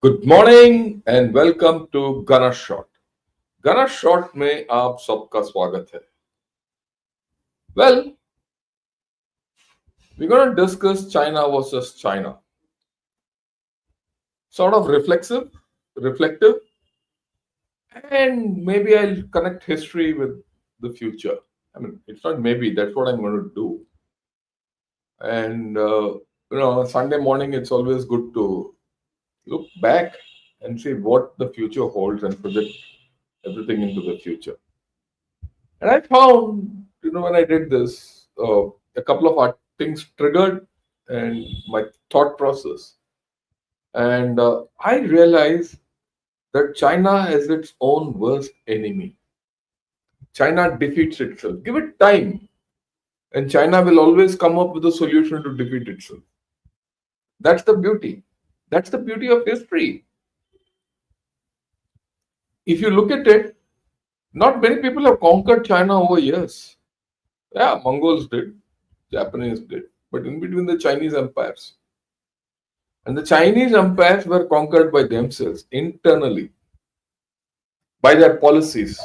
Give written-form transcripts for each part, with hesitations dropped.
Good morning and welcome to गना शॉट। गना शॉट में आप सबका स्वागत है। Well, we're going to discuss China versus China. Sort of reflective, and maybe I'll connect history with the future. I mean, it's not maybe, that's what I'm going to do. And, Sunday morning, it's always good to look back and see what the future holds and project everything into the future. And I found, when I did this, a couple of things triggered and my thought process. And I realized that China is its own worst enemy. China defeats itself. Give it time, and China will always come up with a solution to defeat itself. That's the beauty. That's the beauty of history. If you look at it, not many people have conquered China over years. Yeah, Mongols did, Japanese did, but in between the Chinese empires. And the Chinese empires were conquered by themselves internally, by their policies,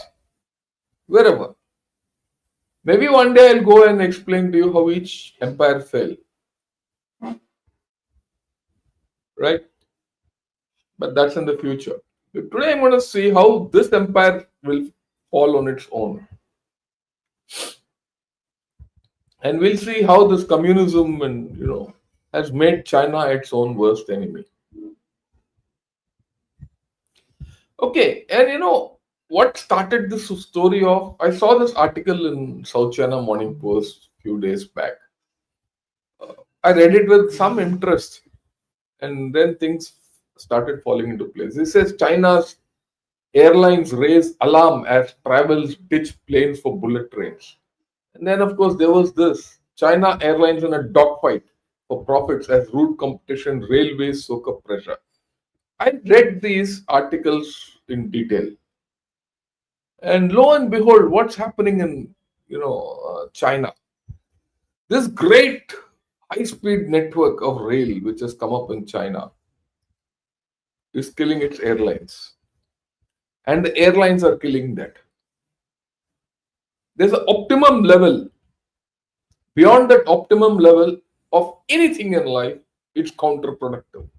wherever. Maybe one day I'll go and explain to you how each empire fell, right? But that's in the future. But today I'm going to see how this empire will fall on its own. And we'll see how this communism and, has made China its own worst enemy. Okay, and what started this story off? I saw this article in South China Morning Post a few days back. I read it with some interest, and then things started falling into place. It says China's airlines raise alarm as travels ditch planes for bullet trains. And then, of course, there was this China Airlines in a dogfight for profits as rude competition, railways soak up pressure. I read these articles in detail. And lo and behold, what's happening in China? This great high-speed network of rail which has come up in China is killing its airlines, and the airlines are killing that. There's an optimum level. Beyond that optimum level of anything in life, it's counterproductive.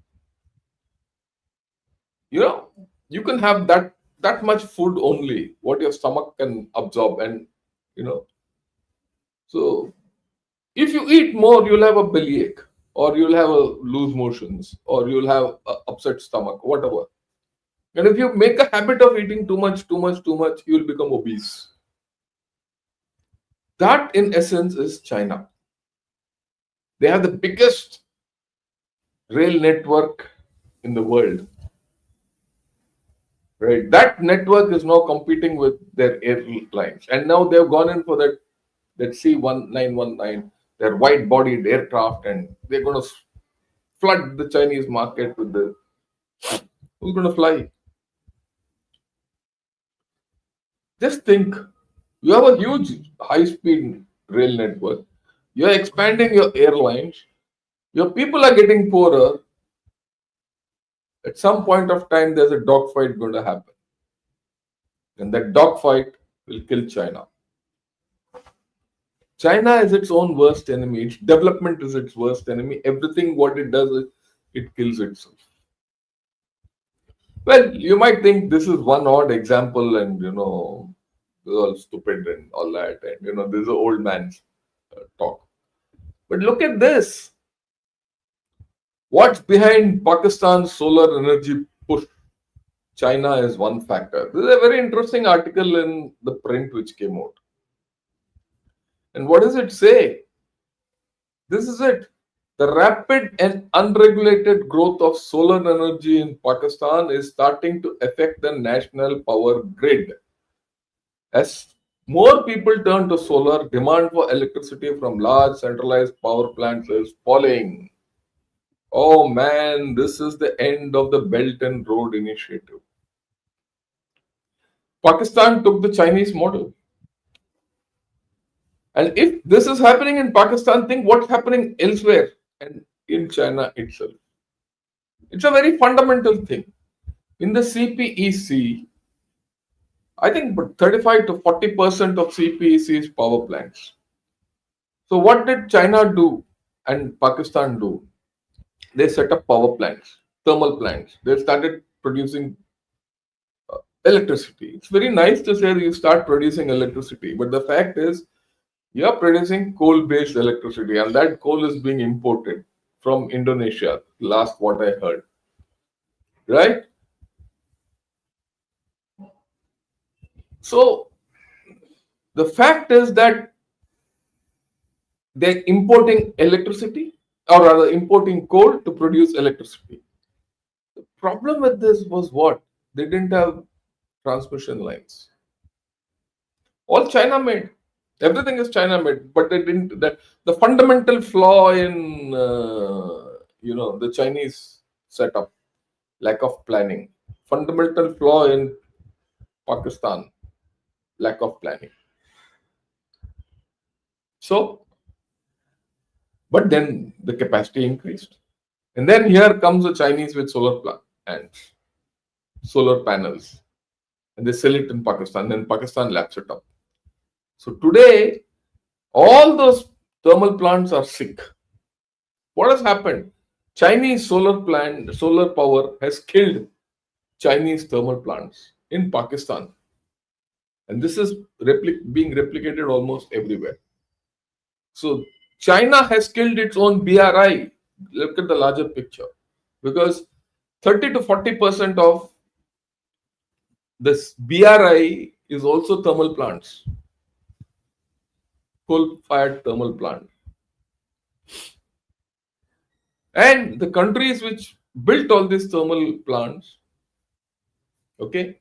You can have that much food only, what your stomach can absorb, and so if you eat more, you'll have a bellyache, or you'll have a loose motions, or you'll have a upset stomach, whatever. And if you make a habit of eating too much, you'll become obese. That, in essence, is China. They have the biggest rail network in the world. Right? That network is now competing with their airlines. And now they've gone in for that C-1919, their wide-bodied aircraft, and they're going to flood the Chinese market with the. Who's going to fly? Just think, you have a huge high-speed rail network. You're expanding your airlines. Your people are getting poorer. At some point of time, there's a dogfight going to happen. And that dogfight will kill China. China is its own worst enemy. Its development is its worst enemy. Everything what it does, it kills itself. Well, you might think this is one odd example, and this is all stupid and all that, and this is an old man's talk. But look at this. What's behind Pakistan's solar energy push? China is one factor. This is a very interesting article in the print which came out. And what does it say? This is it. The rapid and unregulated growth of solar energy in Pakistan is starting to affect the national power grid. As more people turn to solar, demand for electricity from large centralized power plants is falling. Oh man, this is the end of the Belt and Road Initiative. Pakistan took the Chinese model. And if this is happening in Pakistan, think what's happening elsewhere and in China itself. It's a very fundamental thing. In the CPEC, I think 35 to 40% of CPEC is power plants. So what did China do and Pakistan do? They set up power plants, thermal plants. They started producing electricity. It's very nice to say that you start producing electricity, but the fact is you are producing coal-based electricity, and that coal is being imported from Indonesia. Last what I heard, right? So the fact is that they're importing electricity, or rather importing coal to produce electricity. The problem with this was what? They didn't have transmission lines. All China made. Everything is China made, but they didn't. That the fundamental flaw in the Chinese setup, lack of planning. Fundamental flaw in Pakistan, lack of planning. So, but then the capacity increased, and then here comes the Chinese with solar plant and solar panels, and they sell it in Pakistan. Then Pakistan laps it up. So today, all those thermal plants are sick. What has happened? Chinese solar power has killed Chinese thermal plants in Pakistan. And this is being replicated almost everywhere. So China has killed its own BRI. Look at the larger picture. Because 30 to 40% of this BRI is also thermal plants, coal-fired thermal plant. And the countries which built all these thermal plants, okay,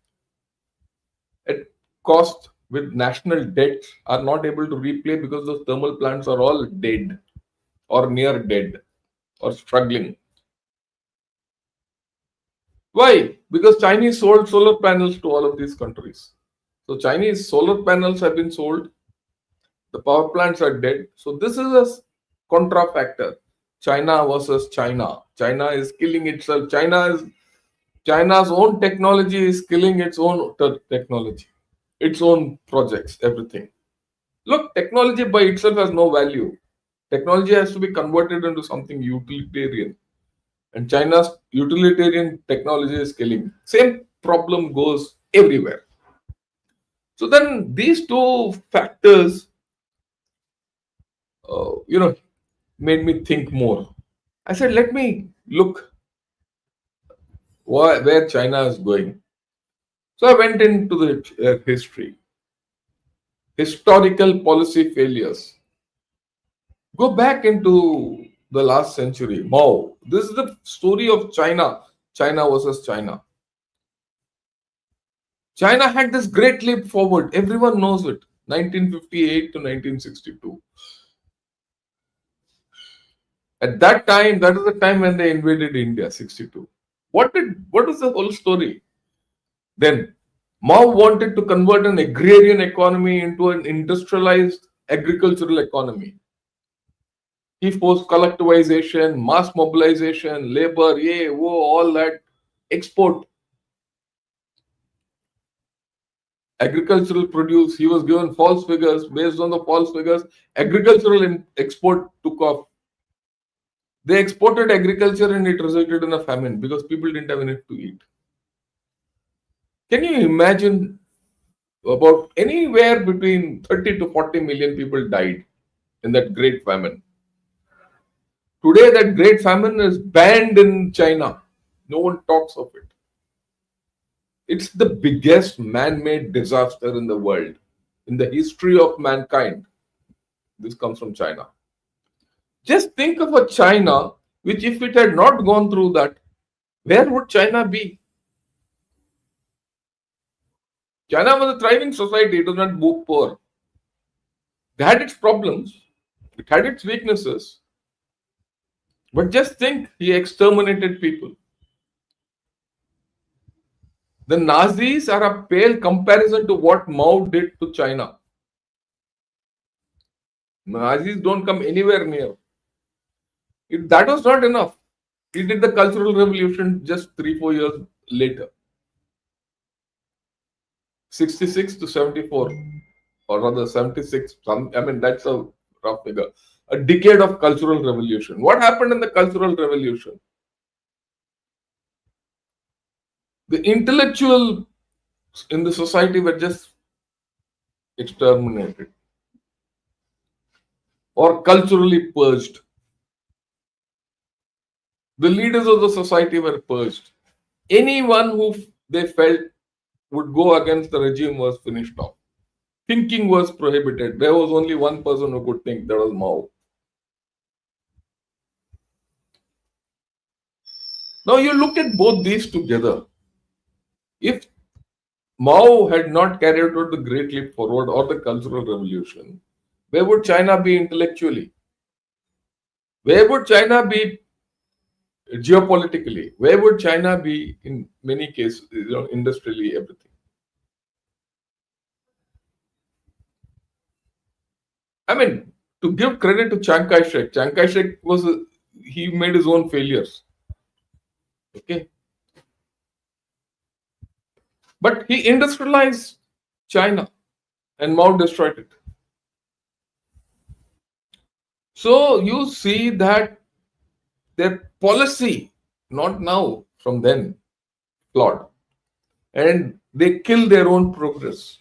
at cost with national debts, are not able to repay because those thermal plants are all dead or near dead or struggling. Why? Because Chinese sold solar panels to all of these countries. So Chinese solar panels have been sold. The power plants are dead. So this is a contra factor. China versus China. China is killing itself. China's own technology is killing its own technology, its own projects, everything. Look, technology by itself has no value. Technology has to be converted into something utilitarian. And China's utilitarian technology is killing. Same problem goes everywhere. So then these two factors, made me think more. I said, let me look where China is going. So I went into the history, historical policy failures. Go back into the last century. Mao. This is the story of China. China versus China. China had this great leap forward. Everyone knows it. 1958 to 1962. At that time, that is the time when they invaded India, 62. What was the whole story? Then Mao wanted to convert an agrarian economy into an industrialized agricultural economy. He forced collectivization, mass mobilization, labor, all that, export agricultural produce. He was given false figures. Based on the false figures, agricultural export took off. They exported agriculture and it resulted in a famine because people didn't have enough to eat. Can you imagine? About anywhere between 30 to 40 million people died in that great famine. Today, that great famine is banned in China. No one talks of it. It's the biggest man-made disaster in the world, in the history of mankind. This comes from China. Just think of a China which, if it had not gone through that, where would China be? China was a thriving society. It was not poor. It had its problems. It had its weaknesses. But just think, he exterminated people. The Nazis are a pale comparison to what Mao did to China. Nazis don't come anywhere near. If that was not enough, He did the Cultural Revolution just 3 4 years later, 66 to 74, or rather 76. I mean, that's a rough figure. A decade of Cultural Revolution. What happened in the Cultural Revolution? The intellectual in the society were just exterminated or culturally purged. The leaders of the society were purged. Anyone who they felt would go against the regime was finished off. Thinking was prohibited. There was only one person who could think, that was Mao. Now you look at both these together. If Mao had not carried out the Great Leap Forward or the Cultural Revolution, where would China be intellectually? Where would China be geopolitically? Where would China be in many cases, industrially, everything? I mean, to give credit to Chiang Kai-shek he made his own failures. Okay, but he industrialized China, and Mao destroyed it. So you see that their policy, not now, from then, flawed, and they kill their own progress.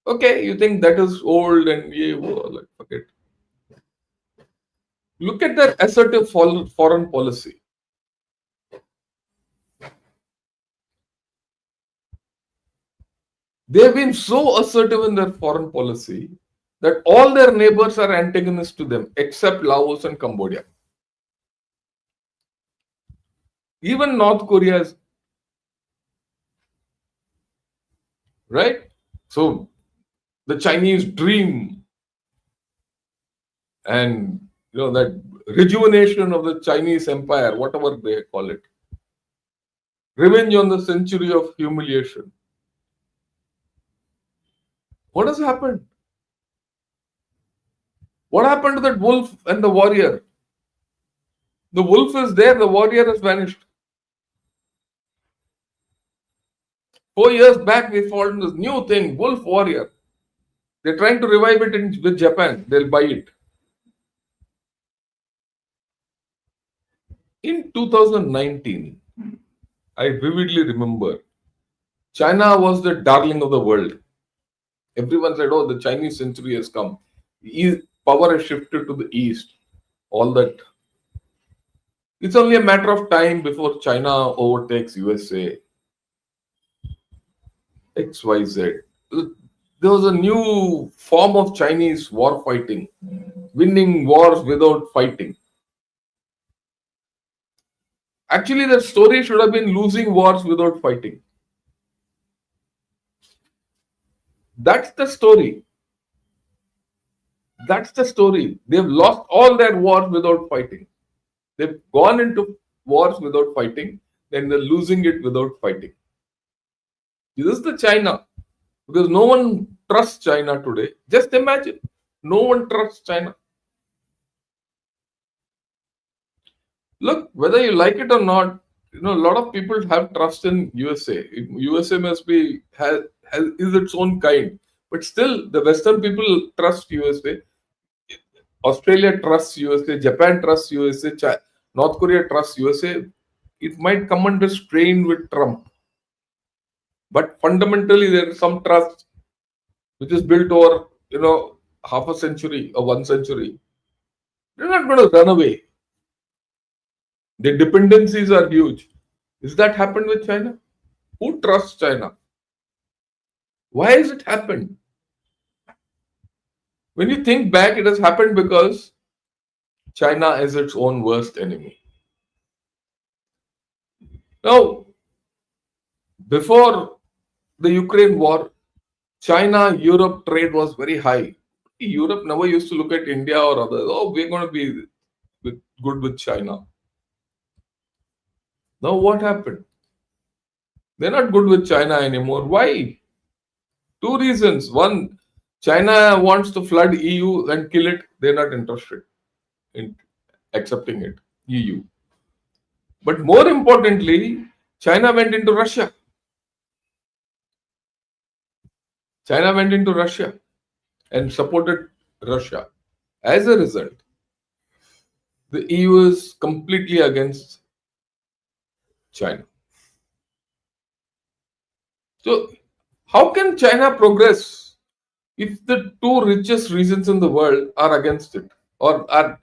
Okay, you think that is old and like forget. Look at their assertive foreign policy. They've been so assertive in their foreign policy that all their neighbors are antagonists to them except Laos and Cambodia. Even North Korea is right. So the Chinese dream and that rejuvenation of the Chinese empire, whatever they call it, revenge on the century of humiliation. What has happened? What happened to that wolf and the warrior? The wolf is there, the warrior has vanished. 4 years back, we found this new thing, wolf warrior. They're trying to revive it with Japan. They'll buy it. In 2019, I vividly remember China was the darling of the world. Everyone said, oh, the Chinese century has come. Power has shifted to the east. All that. It's only a matter of time before China overtakes USA. XYZ. There was a new form of Chinese war fighting, winning wars without fighting. Actually, the story should have been losing wars without fighting. That's the story. That's the story. They've lost all their wars without fighting. They've gone into wars without fighting, then they're losing it without fighting. This is the China. Because no one trusts China today. Just imagine. No one trusts China. Look, whether you like it or not, a lot of people have trust in USA. USA must be is its own kind. But still, the Western people trust USA. Australia trusts USA. Japan trusts USA. North Korea trusts USA. It might come under strain with Trump. But fundamentally, there is some trust which is built over, half a century or 1 century. They're not going to run away. The dependencies are huge. Is that happened with China? Who trusts China? Why has it happened? When you think back, it has happened because China is its own worst enemy. Now, before the Ukraine war, China-Europe trade was very high. Europe never used to look at India or others. Oh, we're going to be good with China. Now what happened? They're not good with China anymore. Why? Two reasons. One, China wants to flood EU and kill it. They're not interested. accepting it, EU. But more importantly, China went into Russia. China went into Russia and supported Russia. As a result, the EU is completely against China. So, how can China progress if the two richest regions in the world are against it, or are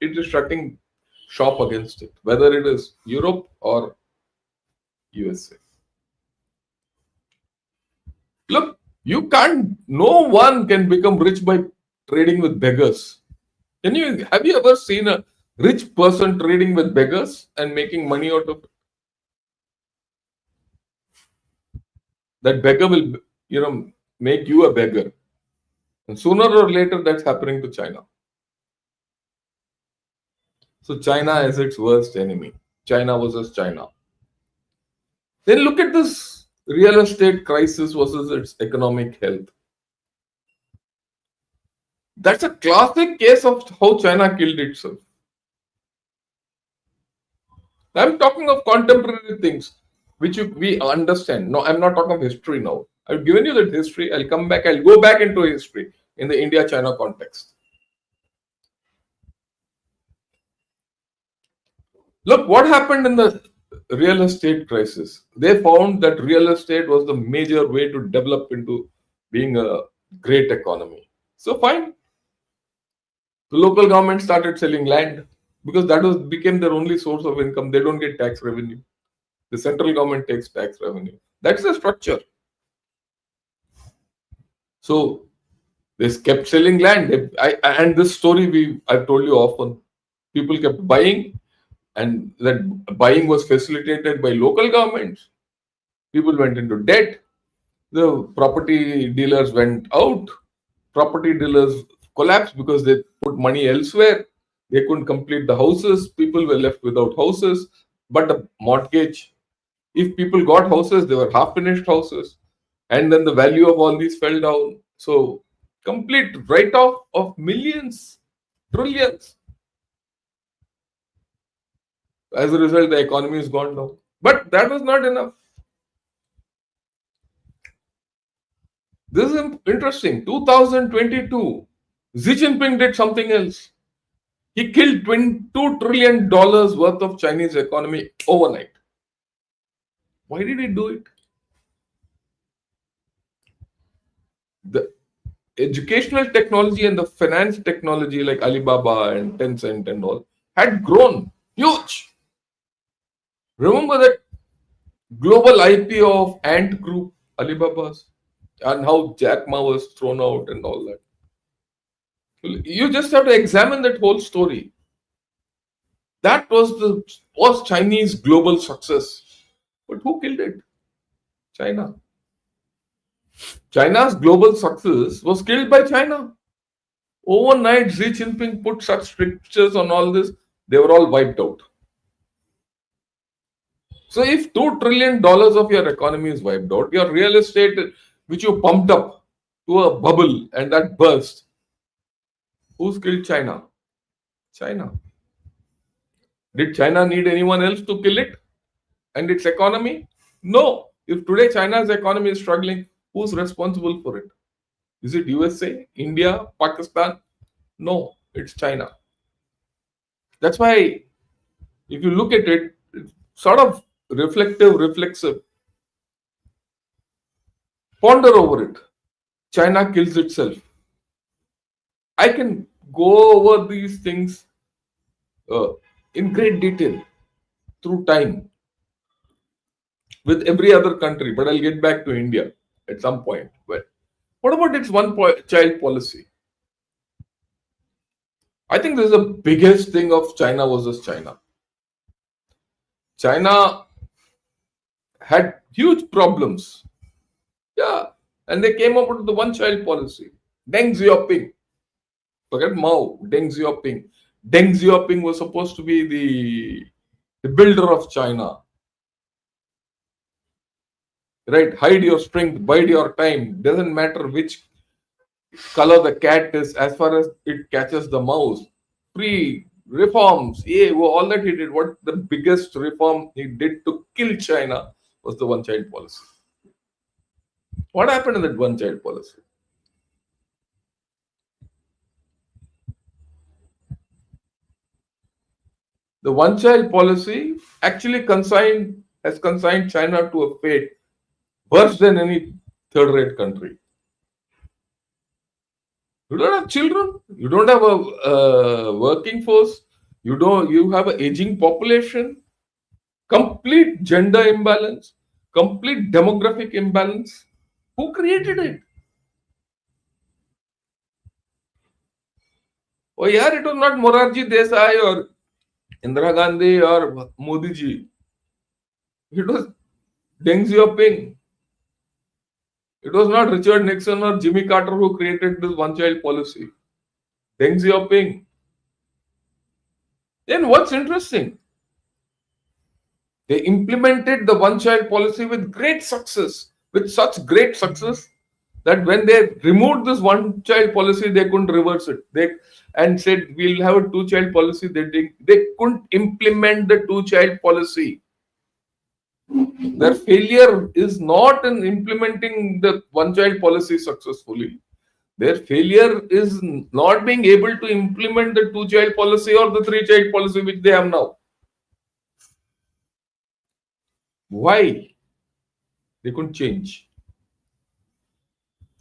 it is shutting shop against it, whether it is Europe or USA? Look, you can't. No one can become rich by trading with beggars. Can you have you ever seen a rich person trading with beggars and making money out of it? That beggar will, make you a beggar, and sooner or later that's happening to China. So China is its worst enemy. China versus China. Then look at this real estate crisis versus its economic health. That's a classic case of how China killed itself. I'm talking of contemporary things which we understand. No, I'm not talking of history now. I've given you that history. I'll come back. I'll go back into history in the India-China context. Look, what happened in the real estate crisis? They found that real estate was the major way to develop into being a great economy. So fine, the local government started selling land because that became their only source of income. They don't get tax revenue. The central government takes tax revenue. That's the structure. So they kept selling land. And this story I've told you often. People kept buying, and that buying was facilitated by local governments. People went into debt. The property dealers went out. Property dealers collapsed because they put money elsewhere. They couldn't complete the houses. People were left without houses. But the mortgage, if people got houses, they were half finished houses. And then the value of all these fell down. So, complete write off of millions, trillions. As a result, the economy has gone down. But that was not enough. This is interesting. 2022, Xi Jinping did something else. He killed $22 trillion worth of Chinese economy overnight. Why did he do it? The educational technology and the finance technology like Alibaba and Tencent and all had grown huge. Remember that global IPO of Ant Group, Alibaba's, and how Jack Ma was thrown out and all that. You just have to examine that whole story. That was Chinese global success. But who killed it? China. China's global success was killed by China. Overnight, Xi Jinping put such strictures on all this, they were all wiped out. So if $2 trillion of your economy is wiped out, your real estate, which you pumped up to a bubble and that burst, who's killed China? China. Did China need anyone else to kill it and its economy? No. If today China's economy is struggling, who's responsible for it? Is it USA, India, Pakistan? No, it's China. That's why, if you look at it, it's sort of reflexive. Ponder over it. China kills itself. I can go over these things in great detail through time with every other country, but I'll get back to India at some point. But what about its one-child policy? I think this is the biggest thing of China versus China. China had huge problems. Yeah, and they came up with the one-child policy. Deng Xiaoping, forget Mao, Deng Xiaoping. Deng Xiaoping was supposed to be the builder of China. Right? Hide your strength, bide your time. Doesn't matter which color the cat is, as far as it catches the mouse. Free reforms. Yeah, well, all that he did. What the biggest reform he did to kill China was the one-child policy. What happened in that one-child policy? The one-child policy actually consigned China to a fate worse than any third-rate country. You don't have children. You don't have a working force. You don't. You have an aging population. Complete gender imbalance. Complete demographic imbalance. Who created it? Oh yeah, it was not Morarji Desai or Indira Gandhi or Modi ji. It was Deng Xiaoping. It was not Richard Nixon or Jimmy Carter who created this one-child policy. Deng Xiaoping. Then what's interesting? They implemented the one-child policy with great success, with such great success that when they removed this one-child policy, they couldn't reverse it. They and said we'll have a two-child policy. They couldn't implement the two-child policy. Their failure is not in implementing the one-child policy successfully. Their failure is not being able to implement the two-child policy or the three-child policy which they have now. Why? They couldn't change.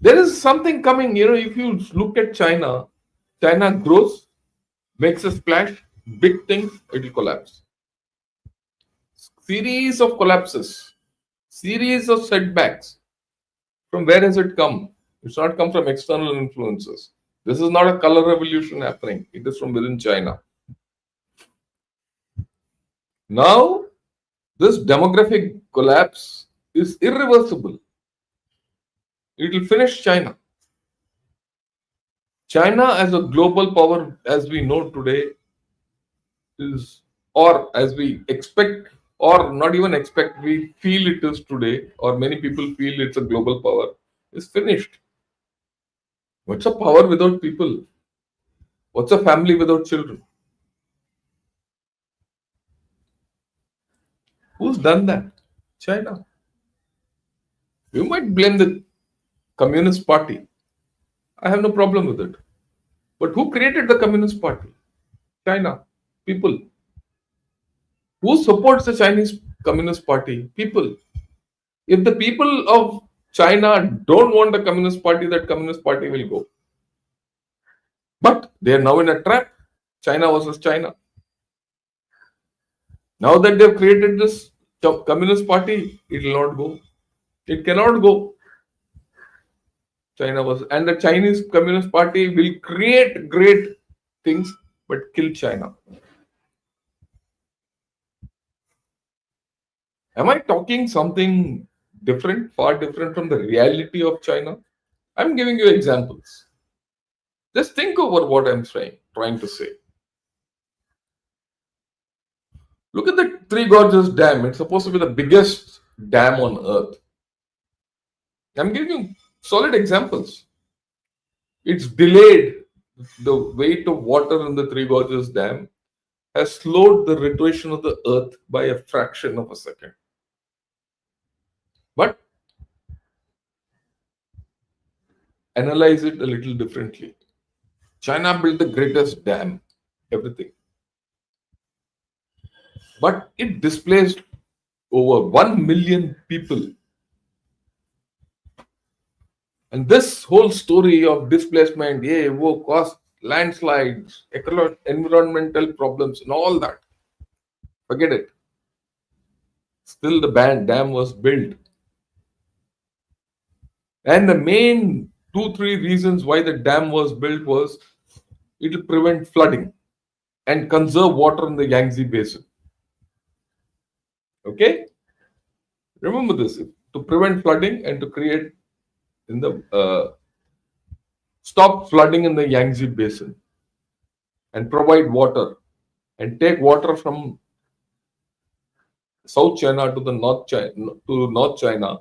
There is something coming, if you look at China, China grows, makes a splash, big things, it will collapse. Series of collapses, series of setbacks. From where has it come? It's not come from external influences. This is not a color revolution happening. It is from within China. Now, this demographic collapse is irreversible. It will finish China. China as a global power, as we know today, is, or as we expect, or not even expect, we feel it is today, or many people feel it's a global power, is finished. What's a power without people? What's a family without children? Who's done that? China. You might blame the Communist Party. I have no problem with it. But who created the Communist Party? China. People. Who supports the Chinese Communist Party? People. If the people of China don't want the Communist Party, that Communist Party will go. But they are now in a trap. China versus China. Now that they've created this Communist Party, it will not go. It cannot go. China was, and the Chinese Communist Party will create great things but kill China. Am I talking something different, far different from the reality of China? I'm giving you examples. Just think over what I'm trying to say. Look at the Three Gorges Dam. It's supposed to be the biggest dam on earth. I'm giving you solid examples. It's delayed. The weight of water in the Three Gorges Dam has slowed the rotation of the earth by a fraction of a second. But analyze it a little differently. China built the greatest dam, everything. But it displaced over 1 million people. And this whole story of displacement, cost, landslides, environmental problems, and all that, forget it. Still, the dam was built. And the main 2-3 reasons why the dam was built was it will prevent flooding and conserve water in the Yangtze Basin. Okay? Remember this, to prevent flooding and to create in the stop flooding in the Yangtze Basin and provide water and take water from South China to the North China,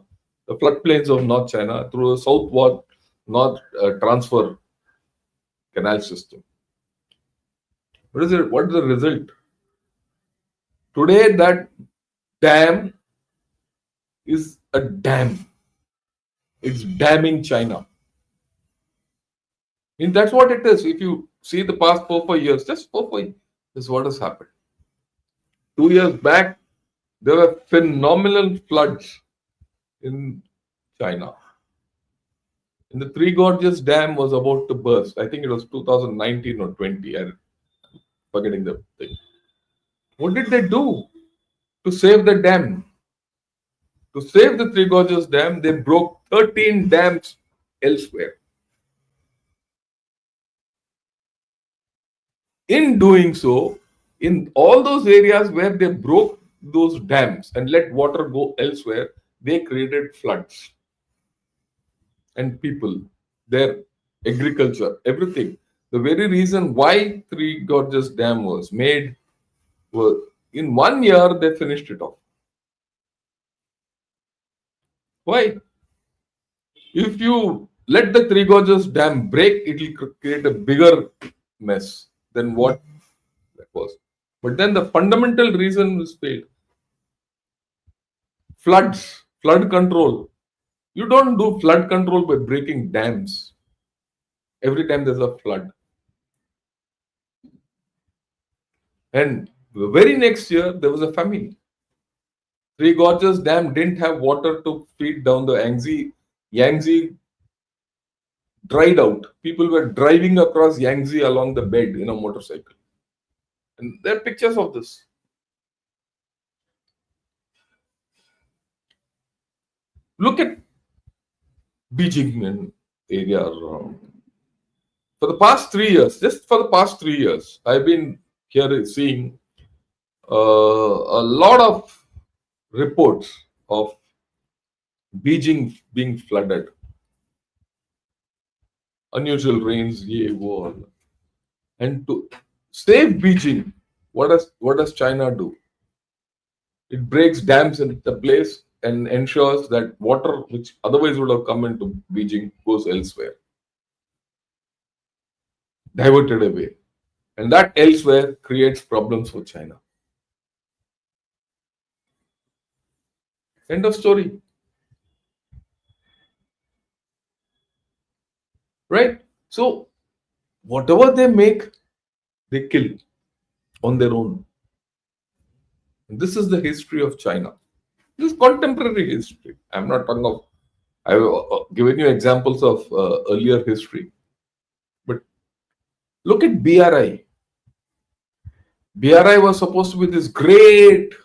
the floodplains of North China through a southward north transfer canal system. What is it? What is the result? Today, that dam is a dam. It's damming China. And that's what it is. If you see the past 4 5 years, just 4 5, this is what has happened. 2 years back, there were phenomenal floods in China. And the Three Gorges Dam was about to burst. I think it was 2019 or 20. I'm forgetting the thing. What did they do to save the dam? To save the Three Gorges Dam, they broke 13 dams elsewhere. In doing so, in all those areas where they broke those dams and let water go elsewhere, they created floods. And people, their agriculture, everything. The very reason why Three Gorges Dam was made was in 1 year they finished it off. Why? If you let the Three Gorges Dam break, it will create a bigger mess than what that was. But then the fundamental reason was failed. Floods, flood control. You don't do flood control by breaking dams every time there's a flood. And the very next year, there was a famine. Three Gorges Dam didn't have water to feed down the Yangtze. Yangtze dried out. People were driving across Yangtze along the bed in a motorcycle. And there are pictures of this. Look at Beijing area. For the past 3 years, just for the past 3 years, I've been here seeing a lot of reports of Beijing being flooded. Unusual rains, ye, wo, all. And to save Beijing, what does China do? It breaks dams in the place and ensures that water which otherwise would have come into Beijing goes elsewhere, diverted away. And that elsewhere creates problems for China. End of story. Right? So, whatever they make, they kill on their own. And this is the history of China. This is contemporary history. I'm not talking of, I've given you examples of earlier history. But look at BRI. BRI was supposed to be this great,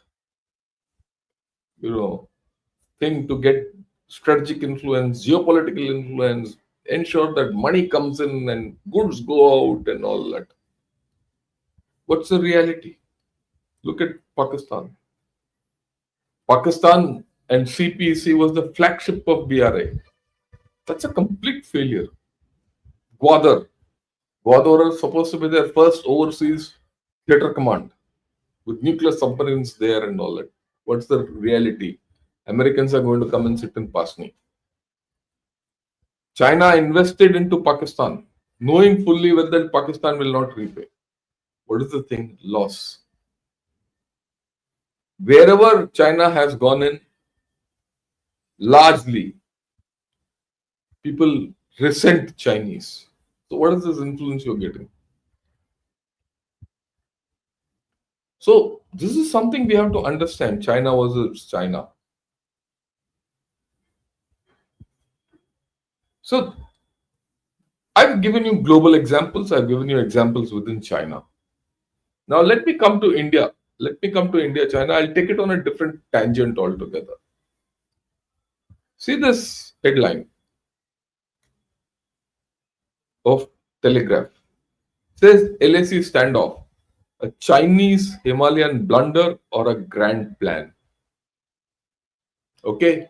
thing to get strategic influence, geopolitical influence, ensure that money comes in and goods go out and all that. What's the reality? Look at Pakistan. Pakistan and CPEC was the flagship of BRI. That's a complete failure. Gwadar. Gwadar was supposed to be their first overseas theater command with nuclear submarines there and all that. What's the reality? Americans are going to come and sit in Pasni. China invested into Pakistan, knowing fully well that Pakistan will not repay. What is the thing? Loss. Wherever China has gone in, largely people resent Chinese. So, what is this influence you're getting? So, this is something we have to understand. China versus China. So, I've given you global examples, I've given you examples within China. Now, let me come to India. China. I'll take it on a different tangent altogether. See this headline of Telegraph. It says LAC standoff, a Chinese Himalayan blunder or a grand plan. Okay.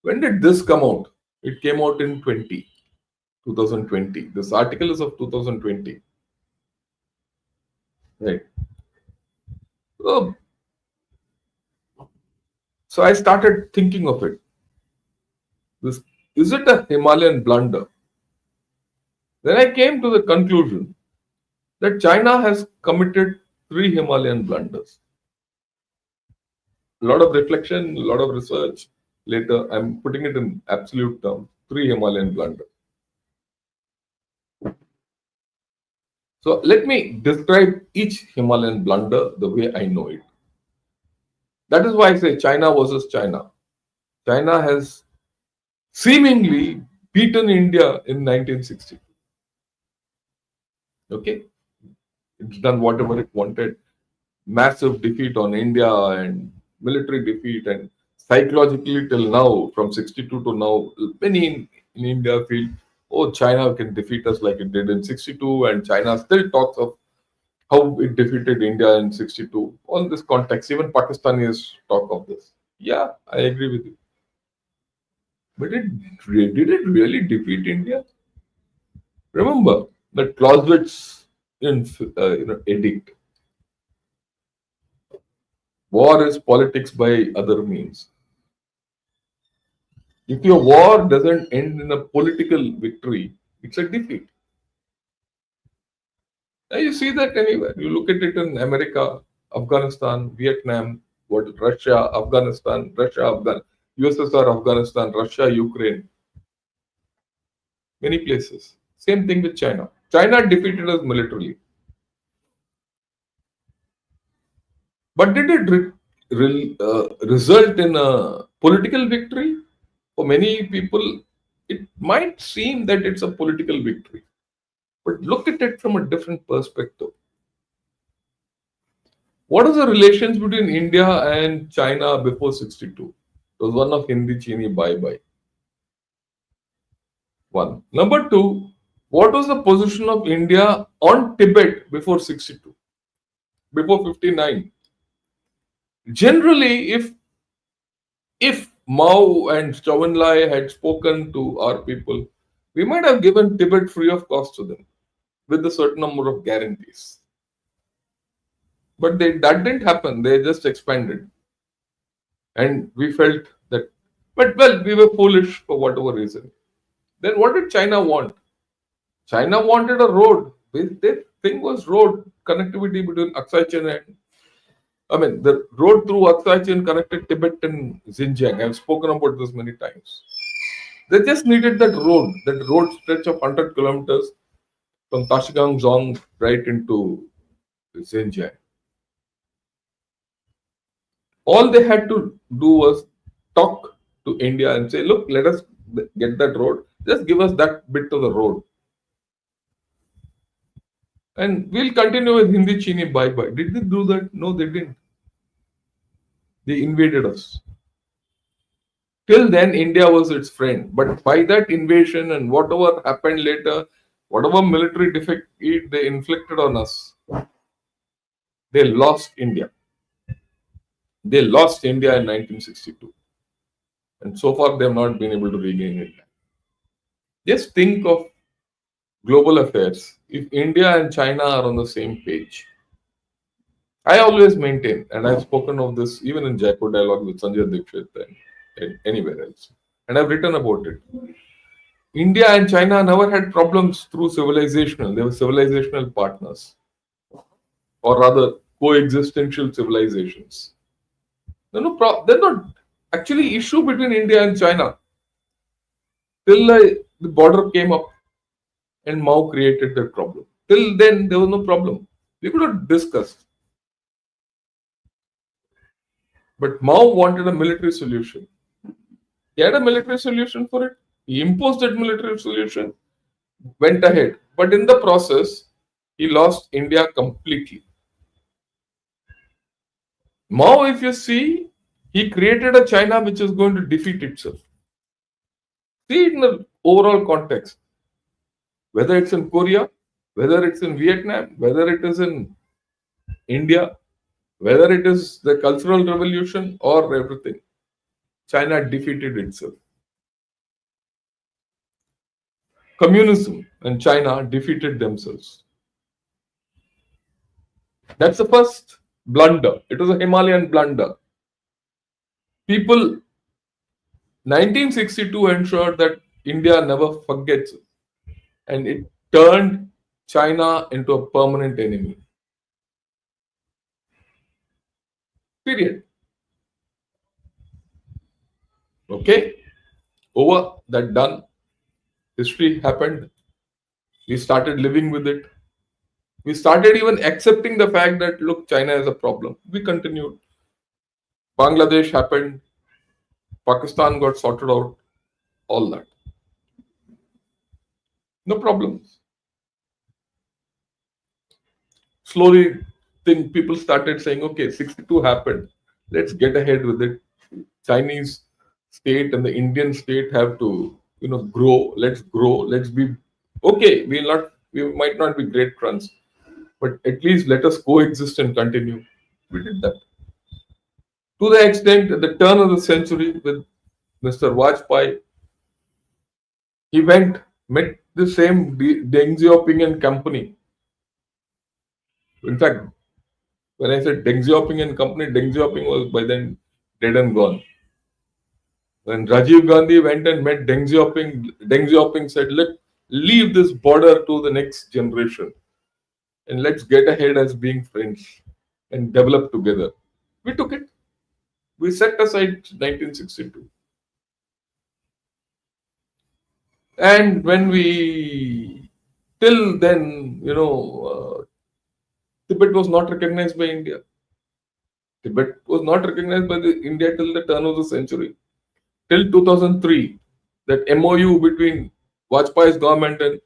When did this come out? It came out in 2020. This article is of 2020. Right. So I started thinking of it. Is it a Himalayan blunder? Then I came to the conclusion that China has committed three Himalayan blunders. A lot of reflection, a lot of research. Later, I'm putting it in absolute terms. Three Himalayan blunders. So let me describe each Himalayan blunder the way I know it. That is why I say China versus China. China has seemingly beaten India in 1960. Okay, it's done whatever it wanted. Massive defeat on India and military defeat, and psychologically till now, from 62 to now, many in India feel, oh, China can defeat us like it did in 62, and China still talks of how it defeated India in 62. All this context, even Pakistanis talk of this. Yeah, I agree with you. But did it really defeat India? Remember that Clausewitz edict. War is politics by other means. If your war doesn't end in a political victory, it's a defeat. And you see that anywhere. You look at it in America, Afghanistan, Vietnam, Russia, Afghanistan, USSR, Afghanistan, Russia, Ukraine, many places. Same thing with China. China defeated us militarily. But did it result in a political victory? For many people, it might seem that it's a political victory. But look at it from a different perspective. What is the relations between India and China before 62? It was one of Hindi Chini bye bye. One. Number two, what was the position of India on Tibet before 62? Before 59? Generally, if Mao and Zhou Enlai had spoken to our people, we might have given Tibet free of cost to them with a certain number of guarantees. But that didn't happen. They just expanded. And we felt that, but well, we were foolish for whatever reason. Then what did China want? China wanted a road. Their thing was road connectivity between Aksai Chin and, I mean, the road through Aksai Chin connected Tibet and Xinjiang. I've spoken about this many times. They just needed that road stretch of 100 kilometers from Tashkent Zong right into Xinjiang. All they had to do was talk to India and say, look, let us get that road. Just give us that bit of the road. And we'll continue with Hindi Chini bye bye. Did they do that? No, they didn't. They invaded us. Till then, India was its friend. But by that invasion and whatever happened later, whatever military defeat they inflicted on us, they lost India. They lost India in 1962. And so far, they have not been able to regain it. Just think of global affairs. If India and China are on the same page, I always maintain, and I've spoken of this even in Jaipur dialogue with Sanjay Dikshit and anywhere else, and I've written about it. India and China never had problems through civilizational. They were civilizational partners, or rather, coexistential civilizations. There's not actually issue between India and China till the border came up and Mao created that problem. Till then, there was no problem. We could have discussed. But Mao wanted a military solution. He had a military solution for it. He imposed that military solution, went ahead. But in the process, he lost India completely. Mao, if you see, he created a China which is going to defeat itself. See it in the overall context. Whether it's in Korea, whether it's in Vietnam, whether it is in India, whether it is the Cultural Revolution or everything, China defeated itself. Communism and China defeated themselves. That's the first blunder. It was a Himalayan blunder. People, 1962 ensured that India never forgets, and it turned China into a permanent enemy. Period. Okay? Over, that done. History happened. We started living with it. We started even accepting the fact that, look, China is a problem. We continued. Bangladesh happened. Pakistan got sorted out. All that. No problems. Slowly, people started saying, okay, 62 happened. Let's get ahead with it. Chinese state and the Indian state have to, grow. Let's grow. Let's be okay. We might not be great friends, but at least let us coexist and continue. We did that. To the extent at the turn of the century with Mr. Vajpayee, he went, met the same Deng Xiaoping and company. In fact, when I said Deng Xiaoping and company, Deng Xiaoping was by then dead and gone. When Rajiv Gandhi went and met Deng Xiaoping said, leave this border to the next generation and let's get ahead as being friends and develop together. We took it. We set aside 1962. And when till then, Tibet was not recognized by India. Tibet was not recognized by India till the turn of the century. Till 2003, that MOU between Vajpayee's government and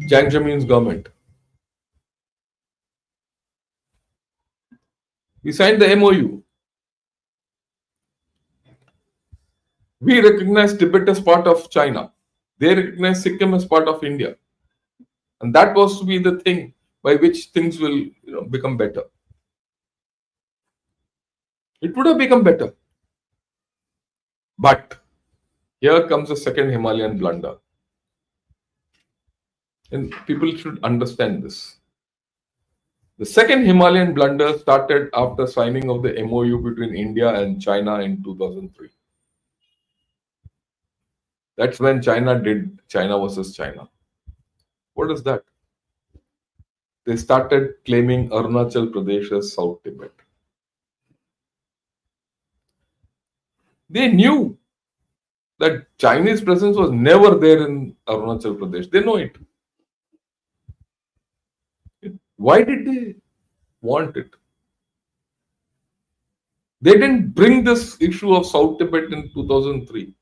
Jiang Zemin's government. We signed the MOU. We recognize Tibet as part of China. They recognize Sikkim as part of India. And that was to be the thing by which things will become better. It would have become better. But here comes the second Himalayan blunder. And people should understand this. The second Himalayan blunder started after signing of the MOU between India and China in 2003. That's when China did China versus China. What is that? They started claiming Arunachal Pradesh as South Tibet. They knew that Chinese presence was never there in Arunachal Pradesh. They know it. Why did they want it? They didn't bring this issue of South Tibet in 2003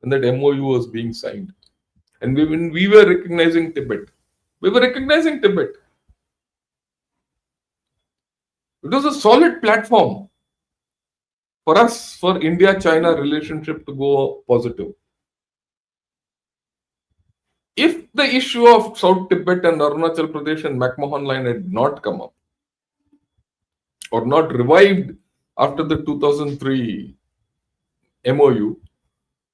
when that MOU was being signed. And when we were recognizing Tibet, we were recognizing Tibet. It was a solid platform for us, for India-China relationship to go positive. If the issue of South Tibet and Arunachal Pradesh and McMahon line had not come up or not revived after the 2003 MOU,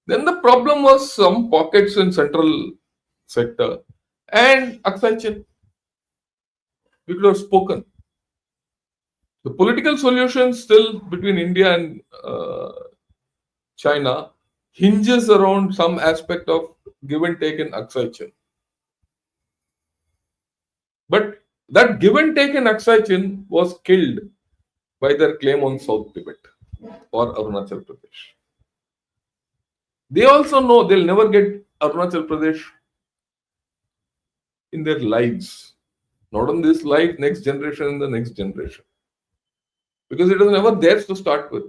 then the problem was some pockets in central sector and Aksai Chin. We could have spoken. The political solution still between India and China hinges around some aspect of give and take in Aksai Chin. But that give and take in Aksai Chin was killed by their claim on South Tibet or Arunachal Pradesh. They also know they'll never get Arunachal Pradesh in their lives. Not on this life, next generation and the next generation. Because it was never theirs to start with.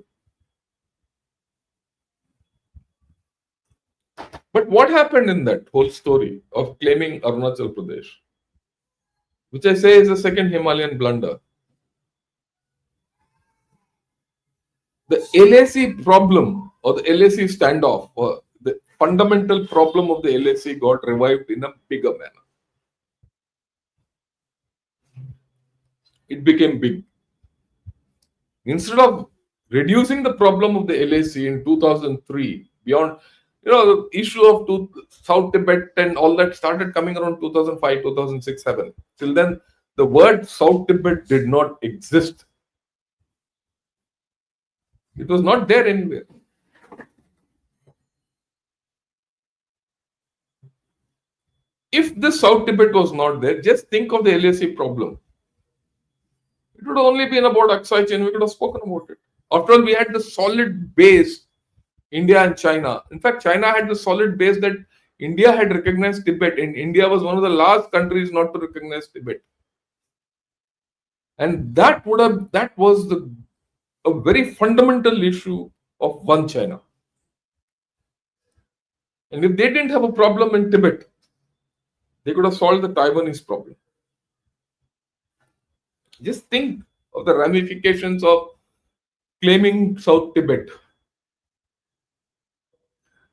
But what happened in that whole story of claiming Arunachal Pradesh, which I say is the second Himalayan blunder? The LAC problem or the LAC standoff or the fundamental problem of the LAC got revived in a bigger manner. It became big. Instead of reducing the problem of the LAC in 2003, beyond, the issue of South Tibet and all that started coming around 2005, 2006, 7. Till then, the word South Tibet did not exist. It was not there anywhere. If the South Tibet was not there, just think of the LAC problem. It would have only been about Aksai Chin. We could have spoken about it. After all, we had the solid base, India and China. In fact, China had the solid base that India had recognized Tibet, and India was one of the last countries not to recognize Tibet. And that was a very fundamental issue of one China. And if they didn't have a problem in Tibet, they could have solved the Taiwanese problem. Just think of the ramifications of claiming South Tibet,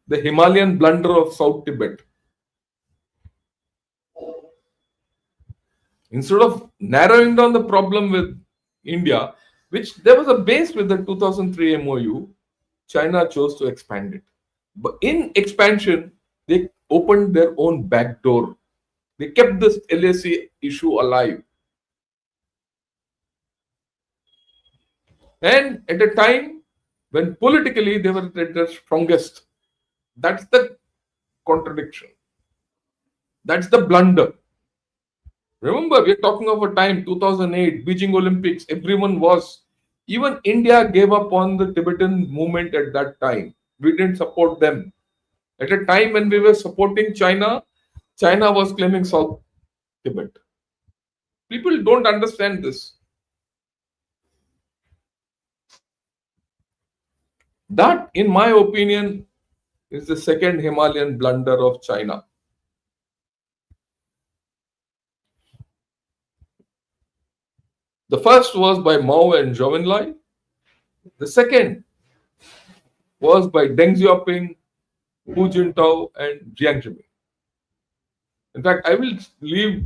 the Himalayan blunder of South Tibet. Instead of narrowing down the problem with India, which there was a base with the 2003 MOU, China chose to expand it. But in expansion, they opened their own back door. They kept this LAC issue alive. And at a time when politically they were at their strongest. That's the contradiction. That's the blunder. Remember, we're talking of a time 2008, Beijing Olympics, everyone was. Even India gave up on the Tibetan movement at that time. We didn't support them. At a time when we were supporting China, China was claiming South Tibet. People don't understand this. That, in my opinion, is the second Himalayan blunder of China. The first was by Mao and Zhou Enlai. The second was by Deng Xiaoping, Hu Jintao, and Jiang Zemin. In fact, I will leave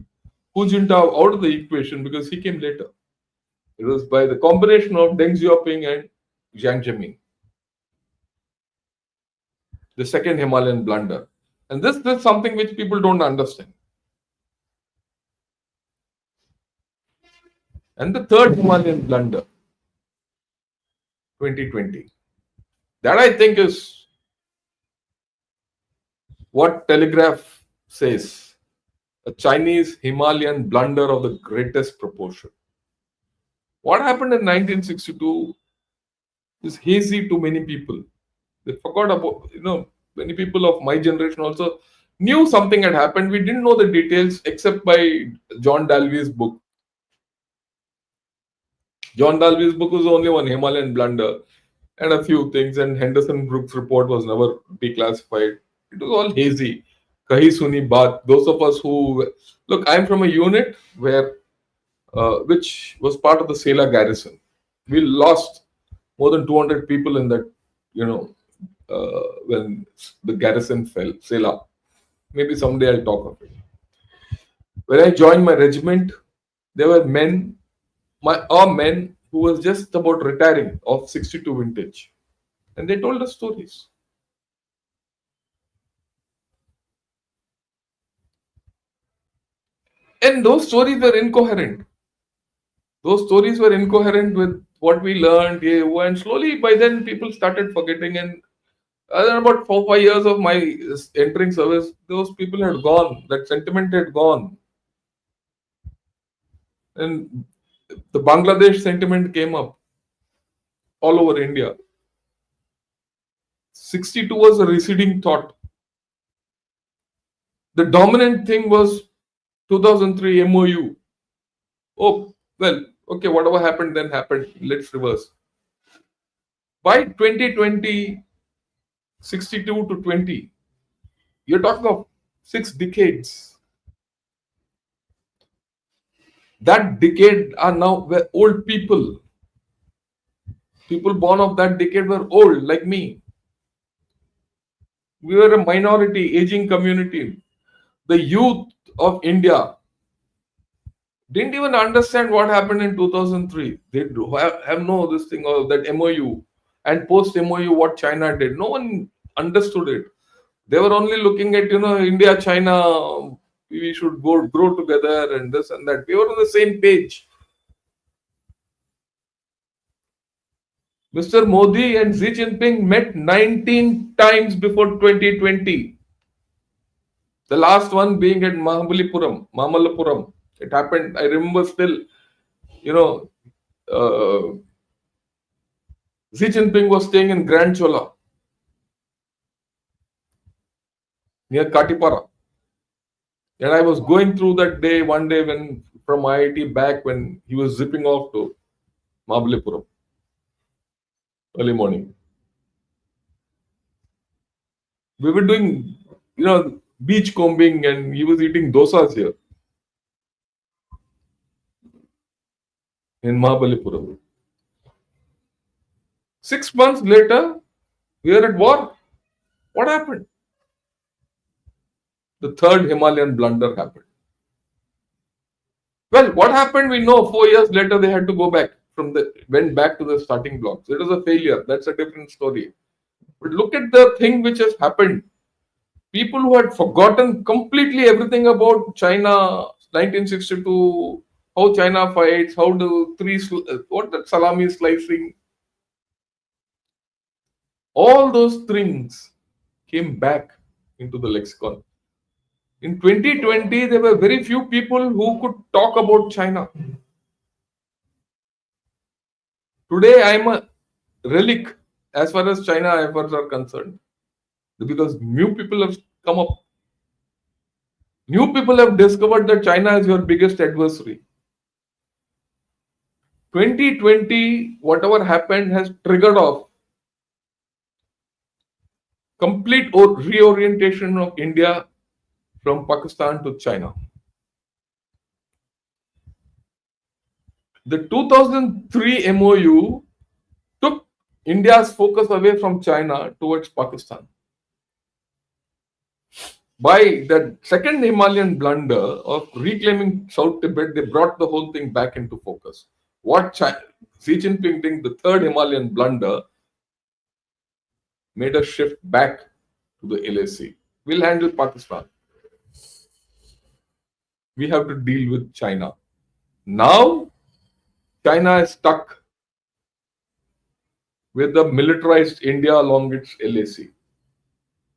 Hu Jintao out of the equation because he came later. It was by the combination of Deng Xiaoping and Jiang Zemin. The second Himalayan blunder. And this is something which people don't understand. And the third Himalayan blunder, 2020. That I think is what Telegraph says, a Chinese Himalayan blunder of the greatest proportion. What happened in 1962 is hazy to many people. They forgot about, many people of my generation also knew something had happened. We didn't know the details except by John Dalby's book. John Dalby's book was only one Himalayan blunder and a few things, and Henderson Brooks' report was never declassified. It was all hazy. Kahi suni baat. Those of us who look, I'm from a unit which was part of the Sela garrison. We lost more than 200 people in that, when the garrison fell, Sela. Maybe someday I'll talk of it. When I joined my regiment, there were men who was just about retiring of 62 vintage. And they told us stories. And those stories were incoherent. Those stories were incoherent with what we learned. And slowly by then people started forgetting. And about 4-5 years of my entering service, those people had gone. That sentiment had gone. And the Bangladesh sentiment came up all over India. 62 was a receding thought. The dominant thing was 2003 MOU. Oh, well, okay, whatever happened then happened. Let's reverse. By 2020, 62 to 20, you're talking of 6 decades. That decade are now old people. People born of that decade were old, like me. We were a minority, aging community. The youth of India didn't even understand what happened in 2003. They have no this thing of that MOU and post MOU what China did. No one understood it. They were only looking at India, China. We should grow together and this and that. We were on the same page. Mr. Modi and Xi Jinping met 19 times before 2020. The last one being at Mamallapuram. It happened. I remember still. You know, uh, Xi Jinping was staying in Grand Chola near Katipara, and I was going through that day one day when from IIT back when he was zipping off to Mahabalipuram early morning. We were doing, beach combing, and he was eating dosas here in Mahabalipuram. 6 months later, we are at war. What happened? The third Himalayan blunder happened. Well, what happened? We know 4 years later they had to go back went back to the starting blocks. It was a failure. That's a different story. But look at the thing which has happened. People who had forgotten completely everything about China, 1962, how China fights, how the what that salami slicing, all those things came back into the lexicon. In 2020, there were very few people who could talk about China. Today, I am a relic as far as China efforts are concerned because new people have come up. New people have discovered that China is your biggest adversary. 2020, whatever happened has triggered off complete reorientation of India from Pakistan to China. The 2003 MOU took India's focus away from China towards Pakistan. By the second Himalayan blunder of reclaiming South Tibet, they brought the whole thing back into focus. Xi Jinping did, the third Himalayan blunder, made a shift back to the LAC. We'll handle Pakistan. We have to deal with China. Now, China is stuck with the militarized India along its LAC.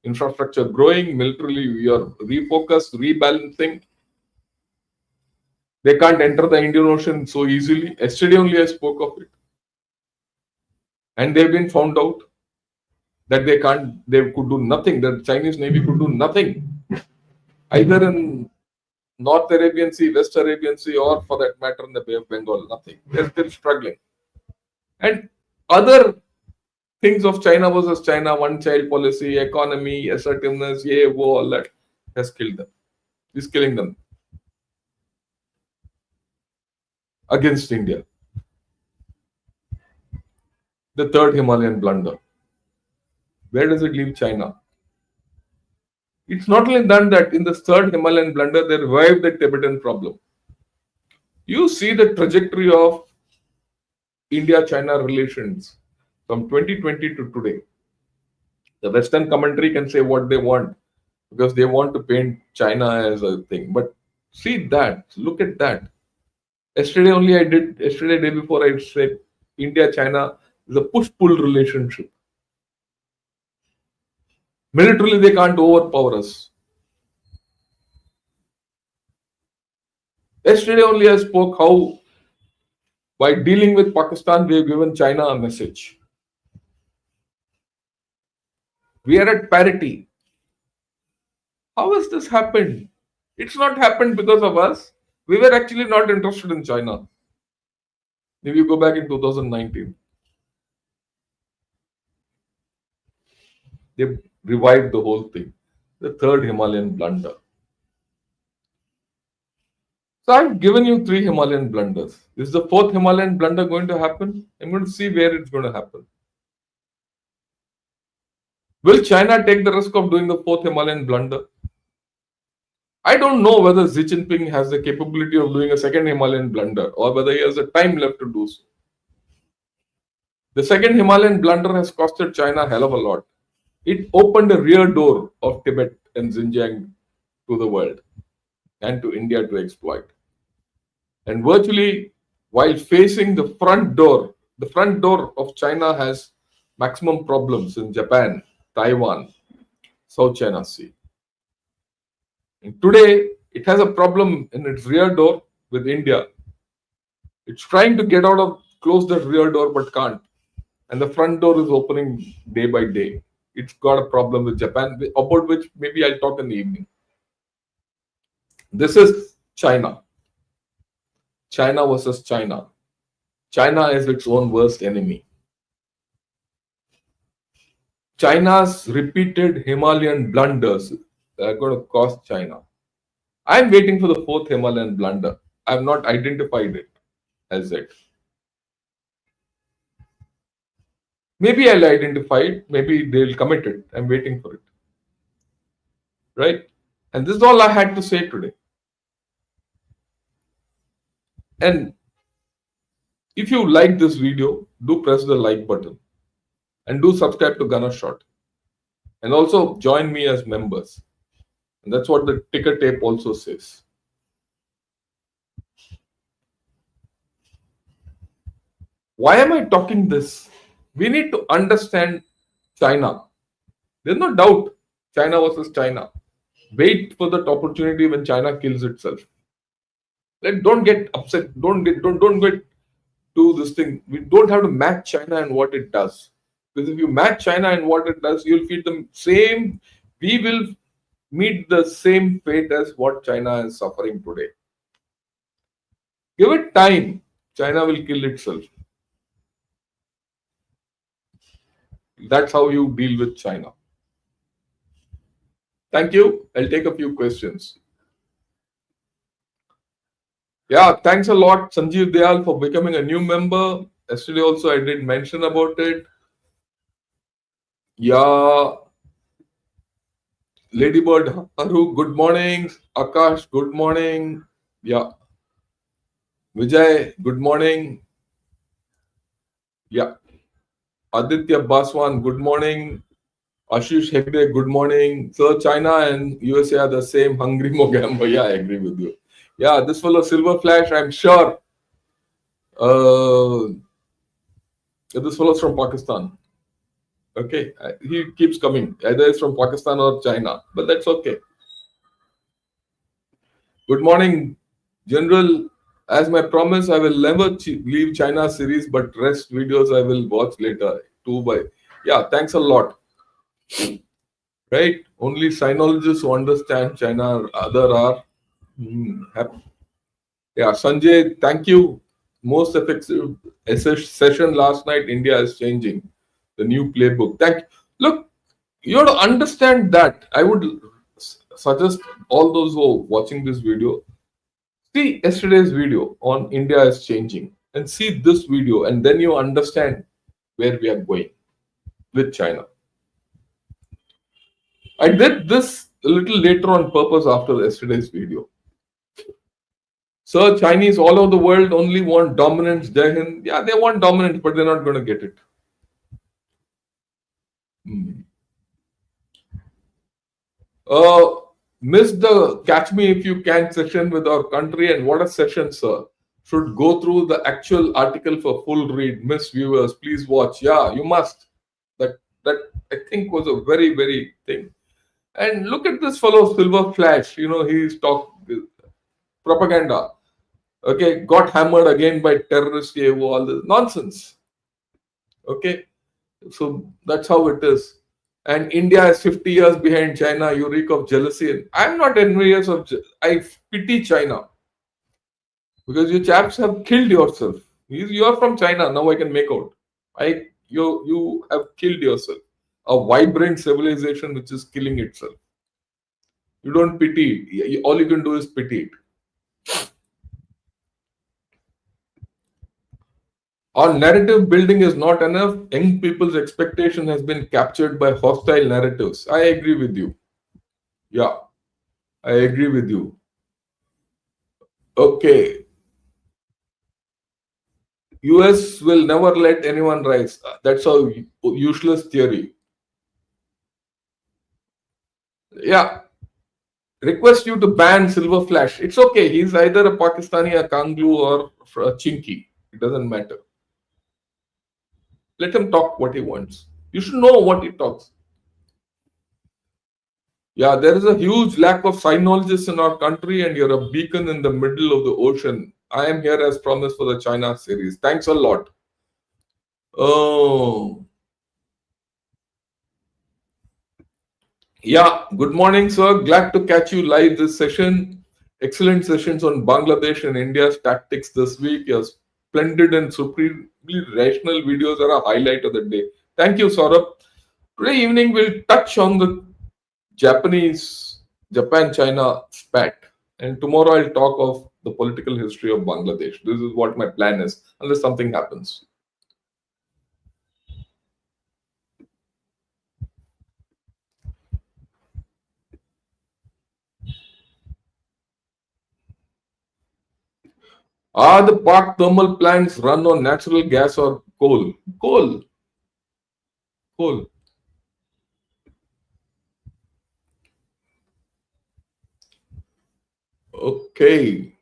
Infrastructure growing, militarily we are refocused, rebalancing. They can't enter the Indian Ocean so easily. Yesterday only I spoke of it. And they've been found out that they could do nothing, that the Chinese Navy could do nothing. Either in North Arabian Sea, West Arabian Sea, or for that matter in the Bay of Bengal, nothing. They're still struggling. And other things of China versus China, one child policy, economy, assertiveness, all that has killed them. Is killing them against India. The third Himalayan blunder. Where does it leave China? It's not only done that in the third Himalayan blunder, they revived the Tibetan problem. You see the trajectory of India-China relations from 2020 to today. The Western commentary can say what they want because they want to paint China as a thing. But see that, look at that. Yesterday, day before, I said India-China is a push-pull relationship. Militarily, they can't overpower us. Yesterday only I spoke how by dealing with Pakistan, we have given China a message. We are at parity. How has this happened? It's not happened because of us. We were actually not interested in China. If you go back in 2019, they revived the whole thing. The third Himalayan blunder. So I've given you 3 Himalayan blunders. Is the 4th Himalayan blunder going to happen? I'm going to see where it's going to happen. Will China take the risk of doing the 4th Himalayan blunder? I don't know whether Xi Jinping has the capability of doing a second Himalayan blunder or whether he has the time left to do so. The second Himalayan blunder has costed China a hell of a lot. It opened a rear door of Tibet and Xinjiang to the world and to India to exploit. And virtually, while facing the front door of China has maximum problems in Japan, Taiwan, South China Sea. And today, it has a problem in its rear door with India. It's trying to get out of close that rear door but can't. And the front door is opening day by day. It's got a problem with Japan, about which maybe I'll talk in the evening. This is China. China versus China. China is its own worst enemy. China's repeated Himalayan blunders are going to cost China. I'm waiting for the fourth Himalayan blunder. I've not identified it as it. Maybe I'll identify it. Maybe they'll commit it. I'm waiting for it. Right? And this is all I had to say today. And if you like this video, do press the like button and do subscribe to Gunner Shot. And also join me as members. And that's what the ticker tape also says. Why am I talking this? We need to understand China. There's no doubt China versus China. Wait for that opportunity when China kills itself. Like, don't get upset. Don't get to this thing. We don't have to match China and what it does. Because if you match China and what it does, you'll feel the same. We will meet the same fate as what China is suffering today. Give it time. China will kill itself. That's how you deal with China. Thank you. I'll take a few questions. Yeah, thanks a lot, Sanjeev Dayal, for becoming a new member. Yesterday also I did mention about it. Yeah. Ladybird Haru, good morning. Akash, good morning. Yeah. Vijay, good morning. Yeah. Aditya Baswan, good morning. Ashish Hegde, good morning. So China and USA are the same hungry Mogambo. Yeah, I agree with you. Yeah, this fellow Silver Flash, I'm sure. This fellow's from Pakistan. Okay, he keeps coming. Either it's from Pakistan or China, but that's okay. Good morning, General. As my promise, I will never leave China series, but rest videos I will watch later. Two by. Yeah, thanks a lot. Right? Only sinologists who understand China, other are happy. Yeah, Sanjay, thank you. Most effective session last night. India is changing the new playbook. Thank you. Look, you have to understand that. I would suggest all those who are watching this video see yesterday's video on India is changing and see this video, and then you understand where we are going with China. I did this a little later on purpose after yesterday's video. So Chinese all over the world only want dominance. Jai Hind. Yeah, they want dominance, but they're not going to get it. Missed the Catch Me If You Can session with our country, and what a session, sir. Should go through the actual article for full read. Miss viewers, please watch. Yeah, you must. That I think was a very, very thing. And look at this fellow Silver Flash. He's talk propaganda. Okay, got hammered again by terrorists. All this nonsense. Okay, so that's how it is. And India is 50 years behind China. You reek of jealousy. I'm not envious of. I pity China because you chaps have killed yourself. You are from China. Now I can make out. You have killed yourself. A vibrant civilization which is killing itself. You don't pity it. All you can do is pity it. Our narrative building is not enough. Young people's expectation has been captured by hostile narratives. I agree with you. Yeah, I agree with you. Okay. US will never let anyone rise. That's a useless theory. Yeah. Request you to ban Silver Flash. It's okay. He's either a Pakistani, a Kanglu, or a Chinky. It doesn't matter. Let him talk what he wants. You should know what he talks. Yeah, there is a huge lack of sinologists in our country, and you're a beacon in the middle of the ocean. I am here as promised for the China series. Thanks a lot. Oh, yeah. Good morning, sir. Glad to catch you live this session. Excellent sessions on Bangladesh and India's tactics this week. Your splendid and supremely rational videos are a highlight of the day. Thank you, Saurabh. Today evening, we'll touch on the Japan China spat. And tomorrow I'll talk of the political history of Bangladesh. This is what my plan is, unless something happens. Are the Pak thermal plants run on natural gas or coal? Coal. Coal. Okay.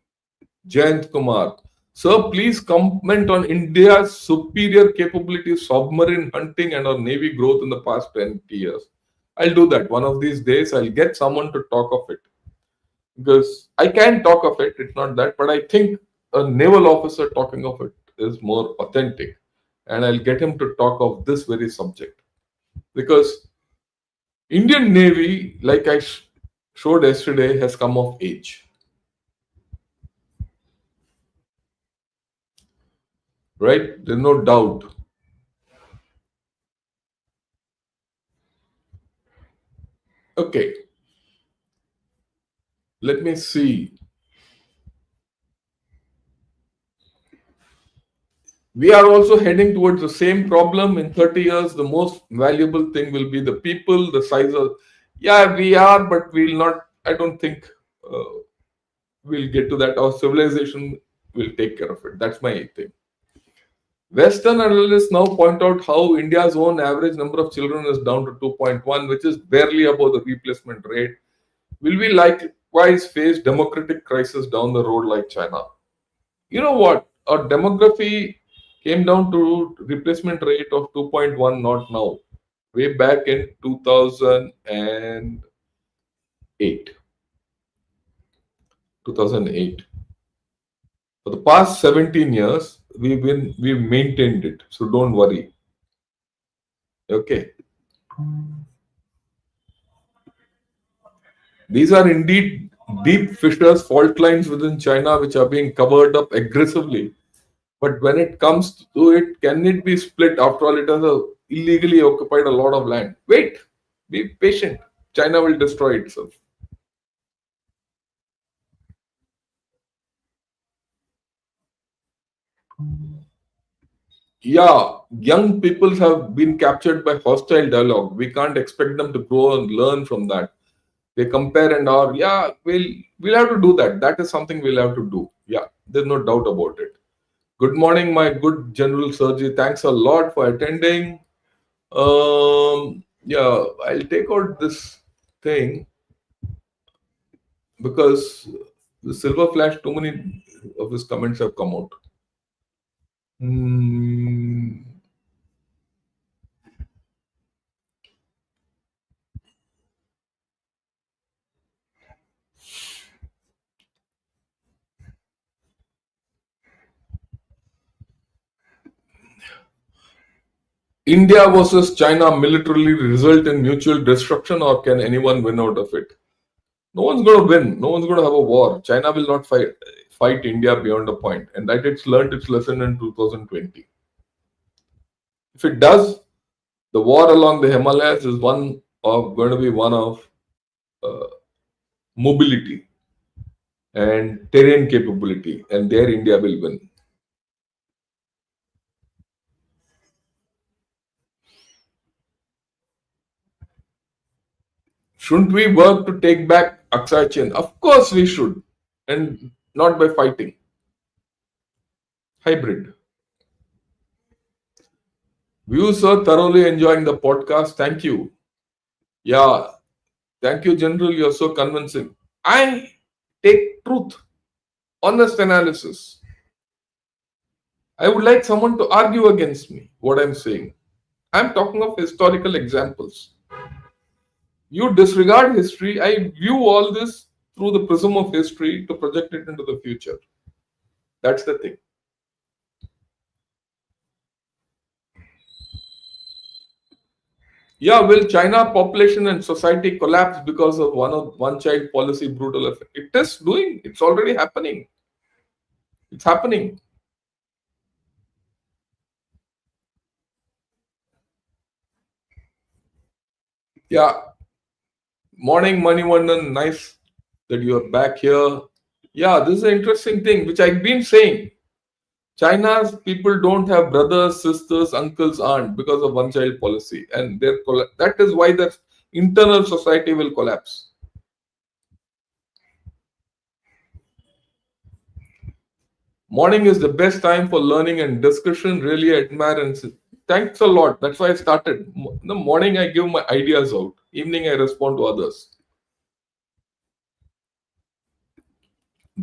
Jayant Kumar. Sir, please comment on India's superior capability of submarine hunting and our Navy growth in the past 20 years. I'll do that. One of these days, I'll get someone to talk of it. Because I can talk of it, it's not that, but I think a naval officer talking of it is more authentic. And I'll get him to talk of this very subject. Because Indian Navy, like I showed yesterday, has come of age. Right? There's no doubt. Okay, let me see. We are also heading towards the same problem. In 30 years, the most valuable thing will be the people, the size of. Yeah, we are, but we'll not. I don't think we'll get to that. Our civilization will take care of it. That's my thing. Western analysts now point out how India's own average number of children is down to 2.1, which is barely above the replacement rate. Will we likewise face democratic crisis down the road like China? You know what? Our demography came down to replacement rate of 2.1, not now. Way back in 2008. 2008. For the past 17 years, we've maintained it. So don't worry. Okay. These are indeed deep fissures, fault lines within China, which are being covered up aggressively. But when it comes to it, can it be split? After all, it has illegally occupied a lot of land. Wait, be patient. China will destroy itself. Yeah, young people have been captured by hostile dialogue. We can't expect them to grow and learn from that. They compare and are, yeah, we'll have to do that. That is something we'll have to do. Yeah, there's no doubt about it. Good morning, my good General Sergi. Thanks a lot for attending. Yeah, I'll take out this thing because the silver flash, too many of his comments have come out. Hmm. India versus China militarily result in mutual destruction, or can anyone win out of it? No one's going to win. No one's going to have a war. China will not fight India beyond a point, and that it's learned its lesson in 2020. If it does, the war along the Himalayas is going to be one of uh, mobility and terrain capability, and there India will win. Shouldn't we work to take back Aksai Chin? Of course we should, and not by fighting. Hybrid. Views are thoroughly enjoying the podcast. Thank you. Yeah, thank you, General. You're so convincing. I take truth, honest analysis. I would like someone to argue against me, what I'm saying. I'm talking of historical examples. You disregard history. I view all this through the prism of history to project it into the future. That's the thing. Yeah, will China population and society collapse because of one child policy brutal effect? It is doing. It's already happening. It's happening. Yeah. Morning, Manivandan. Nice that you are back here. Yeah, this is an interesting thing which I've been saying. China's people don't have brothers, sisters, uncles, aunt because of one child policy, and that is why the internal society will collapse. Morning is the best time for learning and discussion. Really admire and thanks a lot. That's why I started. In the morning, I give my ideas out. Evening, I respond to others.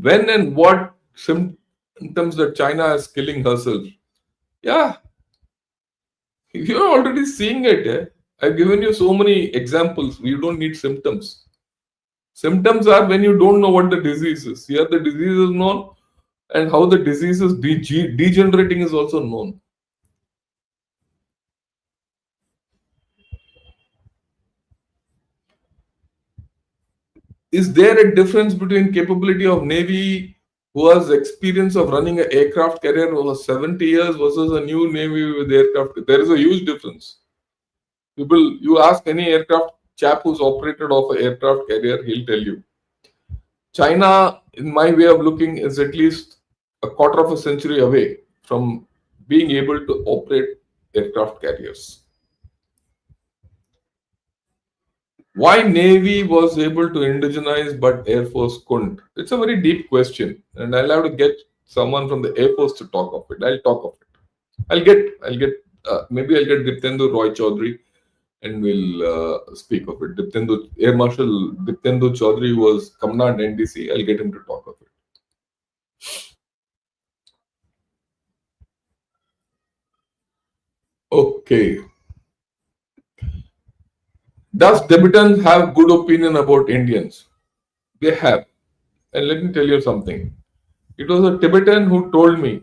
When and what symptoms that China is killing herself? Yeah, you're already seeing it. Eh? I've given you so many examples. You don't need symptoms. Symptoms are when you don't know what the disease is. Here, the disease is known, and how the disease is degenerating is also known. Is there a difference between capability of Navy who has experience of running an aircraft carrier over 70 years versus a new Navy with aircraft? There is a huge difference. People, you ask any aircraft chap who's operated off an aircraft carrier, he'll tell you. China, in my way of looking, is at least a quarter of a century away from being able to operate aircraft carriers. Why Navy was able to indigenize but Air Force couldn't? It's a very deep question, and I'll have to get someone from the Air Force to talk of it. I'll talk of it. Maybe I'll get Diptendu Roy Chaudhary, and we'll speak of it. Air Marshal Diptendu Chaudhary was Commandant NDC. I'll get him to talk of it. Okay. Does Tibetans have good opinion about Indians? They have. And let me tell you something. It was a Tibetan who told me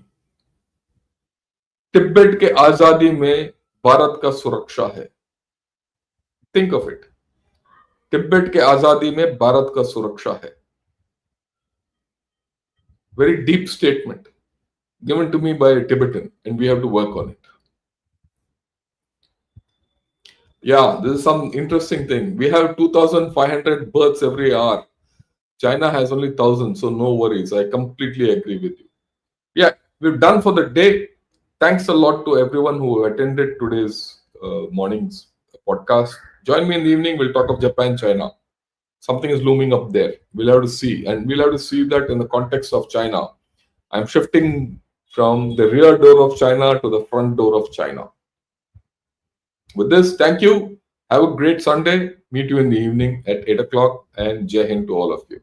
Tibet के आजादी में भारत का सुरक्षा है. Think of it. Tibet के आजादी में भारत का सुरक्षा है. Very deep statement given to me by a Tibetan, and we have to work on it. Yeah, this is some interesting thing. We have 2,500 births every hour. China has only 1,000, so no worries. I completely agree with you. Yeah, we're done for the day. Thanks a lot to everyone who attended today's morning's podcast. Join me in the evening. We'll talk of Japan, China. Something is looming up there. We'll have to see. And we'll have to see that in the context of China. I'm shifting from the rear door of China to the front door of China. With this, thank you. Have a great Sunday. Meet you in the evening at 8 o'clock. And Jai Hind to all of you.